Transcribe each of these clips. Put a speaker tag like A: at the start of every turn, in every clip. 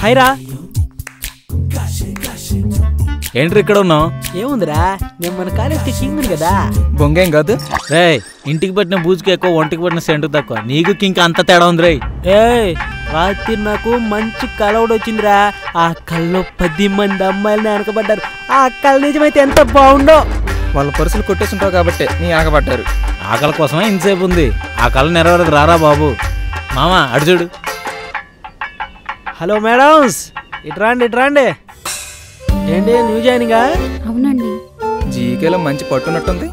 A: హైరా
B: entry ఇక్కడ ఉన్నావు?
A: ఏముందిరా, నేను మన కాలేజ్కి కింగ్ కదా.
B: బొంగేం కాదు రే, ఇంటికి పట్టిన బూజుకి ఎక్కువ, ఒంటికి పట్టిన సెంటు తక్కువ. నీకు కింక అంత తేడా ఉంది రే.
A: రాత్రి నాకు మంచి కలవడు వచ్చిందిరా. ఆ కల్లో 10 మంది అమ్మాయిలని వెనకబడ్డారు. ఆ కళ నిజమైతే ఎంత బాగుండో.
B: వాళ్ళ పరుసులు కొట్టేస్తుంటావు కాబట్టి నీ ఆగబడ్డారు. ఆకలి కోసమే ఇంతసేపు ఉంది. ఆ కళ నెరవేరదు. రారా బాబు. మామ అడు చూడు.
A: హలో మేడమ్స్, ఇట్రాండి. ఏంటి న్యూ జాయినింగా?
C: అవునండి.
B: జీకేలో మంచి పట్టున్నట్టుంది.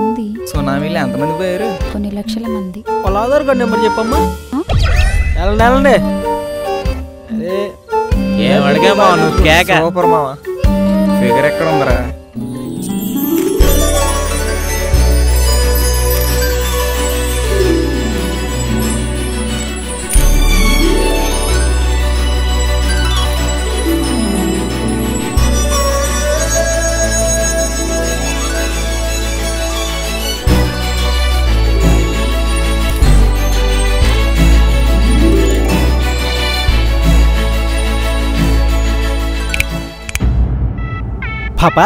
C: ఉంది.
B: సునామీలో ఎంతమంది పోయారు?
C: కొన్ని లక్షల మంది.
A: వాళ్ళ ఆధార్ కార్డు నెంబర్ చెప్పమ్మా. వెళ్ళండి. అదే
B: ఏం అడిగా మావ, నువ్వు కేక. సూపర్ మావ. ఫిగర్ ఎక్కడ ఉందరా?
A: పాపా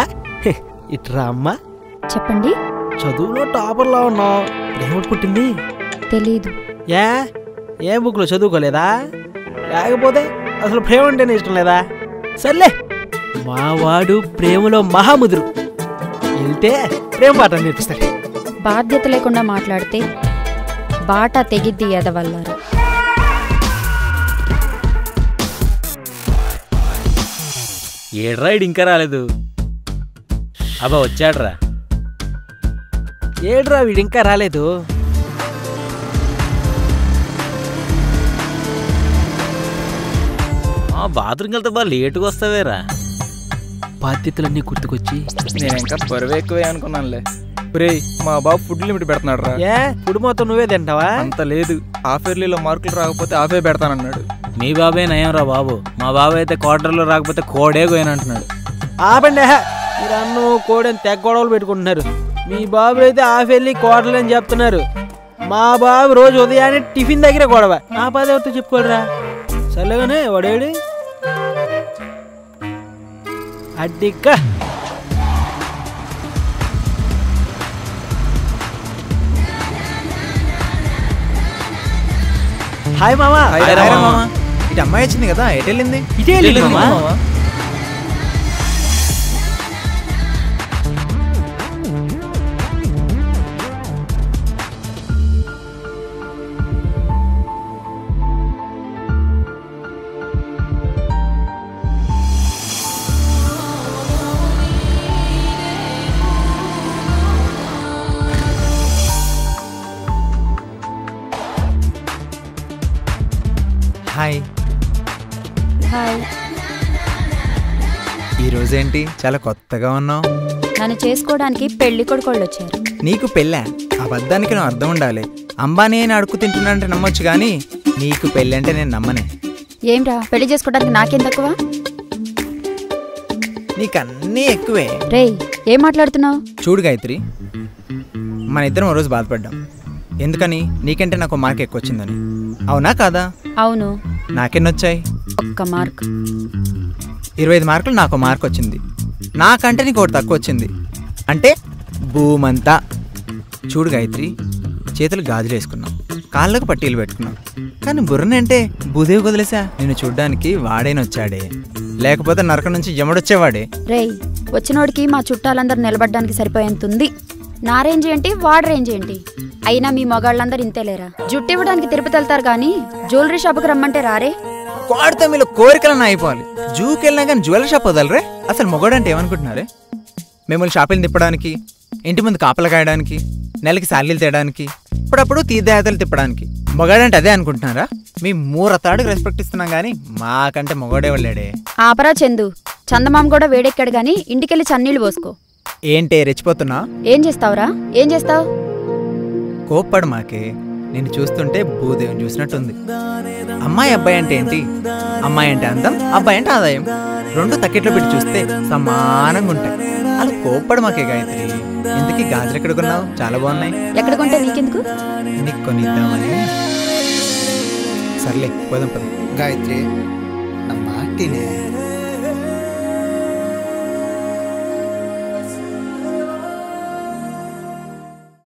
A: ఇట్రా అమ్మా.
C: చెప్పండి.
A: చదువులో టాపర్లా ఉన్నావు. ప్రేమ పుట్టింది?
C: తెలీదు.
A: ఏ బుక్లో చదువుకోలేదా? లేకపోతే అసలు ప్రేమ అంటేనే ఇష్టం లేదా? సర్లే, మా వాడు ప్రేమలో మహాముదురు. వెళ్తే ప్రేమ పాఠం నేర్పిస్తాడు.
C: బాధ్యత లేకుండా మాట్లాడితే బాటా తెగిద్ది ఎదవల్లారు.
B: ఏడ్రా ఇడు ఇంకా రాలేదు. అబ్బా వచ్చాడ్రా.
A: ఏడ్రా వీడు ఇంకా రాలేదు.
B: బాత్రూమ్కి వెళ్తే బాగా లేటుగా వస్తావేరా.
A: బాధ్యతలన్నీ గుర్తుకొచ్చి
B: నేను ఇంకా బరువు ఎక్కువే అనుకున్నానులే. మా బాబు ఫుడ్ లిమిట్ పెడుతున్నాడు రా.
A: ఫుడ్ మొత్తం నువ్వే తింటావా?
B: అంత లేదు. హాఫ్ ఇయర్లీలో మార్కులు రాకపోతే హాఫే పెడతానన్నాడు. మీ బాబే నయం రా బాబు. మా బాబు అయితే క్వార్టర్లో రాకపోతే కోడే పోయినంటున్నాడు.
A: ఆపండి, మీరు అన్ను కోడని తెగ గొడవలు పెట్టుకుంటున్నారు. మీ బాబు అయితే హాఫ్ వెళ్ళి క్వార్టర్లు అని చెప్తున్నారు. మా బాబు రోజు ఉదయాన్నే టిఫిన్ దగ్గర గొడవ. ఆ పది ఎవరితో చెప్పుకోలేరా? సర్లేగానే వాడేడి అడ్డిక్క. హాయ్ మామా.
B: ఇటు అమ్మాయి వచ్చింది కదా, ఎటు వెళ్ళింది?
A: ఇదే వెళ్ళింది మామా.
B: హాయ్.
C: హాయ్.
B: ఈరోజేంటి చాలా కొత్తగా ఉన్నావు?
C: నన్ను చేసుకోవడానికి పెళ్లి కొడుకోళ్ళు వచ్చారు.
B: నీకు పెళ్ళా? అబద్ధానికి నువ్వు అర్థం ఉండాలి. అంబానీ అని అడుగు తింటున్నానంటే నమ్మొచ్చు, కానీ నీకు పెళ్ళి అంటే నేను నమ్మనే.
C: ఏంరా పెళ్లి చేసుకోవడానికి నాకేం తక్కువ?
B: నీకన్నీ ఎక్కువే.
C: రేయ్ ఏం మాట్లాడుతున్నావు?
B: చూడు గాయత్రి, మన ఇద్దరం రోజు బాధపడ్డాం. ఎందుకని? నీకంటే నాకు మార్క్ ఎక్కువ వచ్చిందని. అవునా కాదా?
C: అవును.
B: నాకెన్నొచ్చాయి?
C: 1 మార్క్.
B: 25 మార్కులు నాకు మార్క్ వచ్చింది. నాకంటే నీకు ఒకటి తక్కువ వచ్చింది. అంటే భూమంతా. చూడు గాయత్రి, చేతులు గాజులు వేసుకున్నాం, కాళ్ళకు పట్టీలు పెట్టుకున్నాం, కానీ బుర్రనంటే భూదేవి వదిలేసా. నిన్ను చూడ్డానికి వాడేనొచ్చాడే, లేకపోతే నరకం నుంచి యముడొచ్చేవాడే.
C: రేయ్ వచ్చినోడికి మా చుట్టాలందరూ నిలబడ్డానికి సరిపోయేంతుంది. నా రేంజ్ ఏంటి, వాడి రేంజ్ ఏంటి? అయినా మీ మగాళ్ళందరూ ఇంతేలేరా. జుట్టు ఇవ్వడానికి తిరుపతి వెళ్తారు కానీ జ్యువెలరీ షాప్కి రమ్మంటే రారే.
B: కోడితే మీలో కోరికలన్నా అయిపోవాలి. జూకి వెళ్ళినా కానీ జ్యువెలరీ షాప్ వదలరే. అసలు మొగడంటే ఏమనుకుంటున్నారే? మిమ్మల్ని షాపింగ్ తిప్పడానికి, ఇంటి ముందు కాపలా కాయడానికి, నెలకి శాలరీలు తేయడానికి, అప్పుడప్పుడు తీర్థయాత్రలు తిప్పడానికి మొగాడంటే అదే అనుకుంటున్నారా? మీ మూరతాడుకు రెస్పెక్ట్ ఇస్తున్నాం కానీ మాకంటే మొగడే వాళ్ళాడే.
C: ఆపరా చందు, చందమామ కూడా వేడెక్కాడు గాని ఇంటికెళ్ళి చన్నీళ్ళు పోసుకో.
B: ఏంటే రెచ్చిపోతున్నా?
C: ఏం చేస్తావురా? ఏం చేస్తావు?
B: కోప్పడు మాకే. నిన్ను చూస్తుంటే భూదేవిని చూసినట్టుంది. అమ్మాయి అబ్బాయి అంటే ఏంటి? అమ్మాయి అంటే అందం, అబ్బాయి అంటే ఆదాయం. 2 తక్కెట్లో పెట్టి చూస్తే సమానంగా ఉంటాయి. అలా కోప్పడు మాకే గాయత్రి. ఇంతకీ గాజులు ఎక్కడ కొన్నావు? చాలా బాగున్నాయి.
C: ఎక్కడ కొంటే నీకెందుకు?
B: నీకు కొనిద్దామని. సర్లే పోదాం పద.
D: గాయత్రి, నా మాటినే.